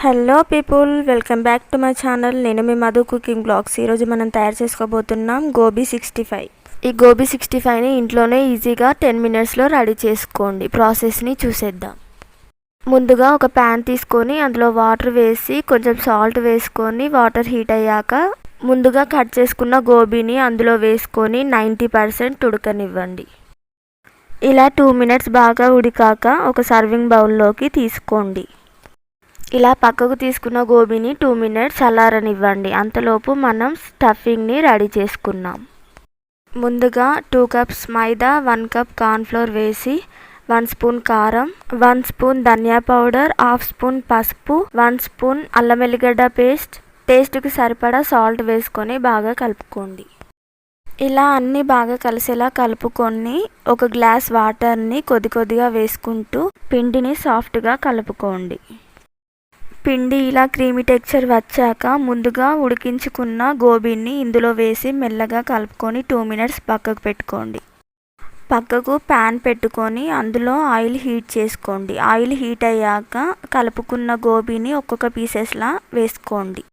Hello people, welcome back to my channel. నేను మీ Madhu cooking blogs. ఈరోజు మనం తయారు చేసుకోబోతున్నాం గోబీ 65. ఈ గోబీ 65ని ఇంట్లోనే ఈజీగా 10 మినిట్స్లో రెడీ చేసుకోండి. ప్రాసెస్ని చూసేద్దాం. ముందుగా ఒక ప్యాన్ తీసుకొని అందులో వాటర్ వేసి కొంచెం సాల్ట్ వేసుకొని వాటర్ హీట్ అయ్యాక ముందుగా కట్ చేసుకున్న గోబీని అందులో వేసుకొని 90% ఉడకనివ్వండి. ఇలా 2 మినిట్స్ బాగా ఉడికాక ఒక సర్వింగ్ బౌల్లోకి తీసుకోండి. ఇలా పక్కకు తీసుకున్న గోబీని 2 మినిట్స్ చల్లారనివ్వండి. అంతలోపు మనం స్టఫింగ్ని రెడీ చేసుకున్నాం. ముందుగా 2 కప్స్ మైదా, 1 కప్ కార్న్ఫ్లోర్ వేసి 1 స్పూన్ కారం, 1 స్పూన్ ధనియా పౌడర్, 1/2 స్పూన్ పసుపు, 1 స్పూన్ అల్లం వెల్లిగడ్డ పేస్ట్, టేస్ట్కి సరిపడా సాల్ట్ వేసుకొని బాగా కలుపుకోండి. ఇలా అన్నీ బాగా కలిసేలా కలుపుకొని ఒక గ్లాస్ వాటర్ని కొద్ది కొద్దిగా వేసుకుంటూ పిండిని సాఫ్ట్గా కలుపుకోండి. పిండి ఇలా క్రీమీ టెక్స్చర్ వచ్చాక ముందుగా ఉడికించుకున్న గోబీని ఇందులో వేసి మెల్లగా కలుపుకొని 2 మినిట్స్ పక్కకు పెట్టుకోండి. పక్కకు ప్యాన్ పెట్టుకొని అందులో ఆయిల్ హీట్ చేసుకోండి. ఆయిల్ హీట్ అయ్యాక కలుపుకున్న గోబీని ఒక్కొక్క పీసెస్లా వేసుకోండి.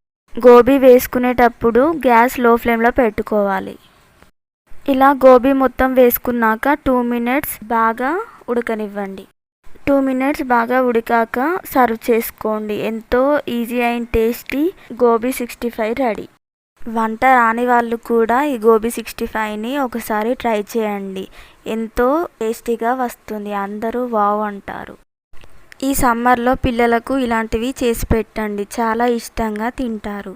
గోబీ వేసుకునేటప్పుడు గ్యాస్ లో ఫ్లేమ్లో పెట్టుకోవాలి. ఇలా గోబీ మొత్తం వేసుకున్నాక 2 మినిట్స్ బాగా ఉడకనివ్వండి. 2 మినిట్స్ బాగా ఉడికాక సర్వ్ చేసుకోండి. ఎంతో easy and tasty gobi 65 ready. వంట రాని వాళ్ళు కూడా ఈ గోబీ 65ని ఒకసారి ట్రై చేయండి. ఎంతో టేస్టీగా వస్తుంది. అందరూ వావ్ అంటారు. ఈ సమ్మర్లో పిల్లలకు ఇలాంటివి చేసి పెట్టండి, చాలా ఇష్టంగా తింటారు.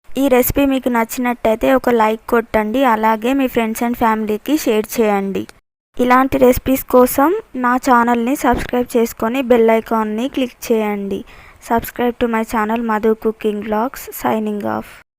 ఈ రెసిపీ మీకు నచ్చినట్టయితే ఒక లైక్ కొట్టండి. అలాగే మీ ఫ్రెండ్స్ అండ్ ఫ్యామిలీకి షేర్ చేయండి. ఇలాంటి రెసిపీస్ కోసం నా ఛానల్ని సబ్స్క్రైబ్ చేసుకొని బెల్ ఐకాన్ని క్లిక్ చేయండి. Subscribe to my channel Madhu cooking blogs. Signing of.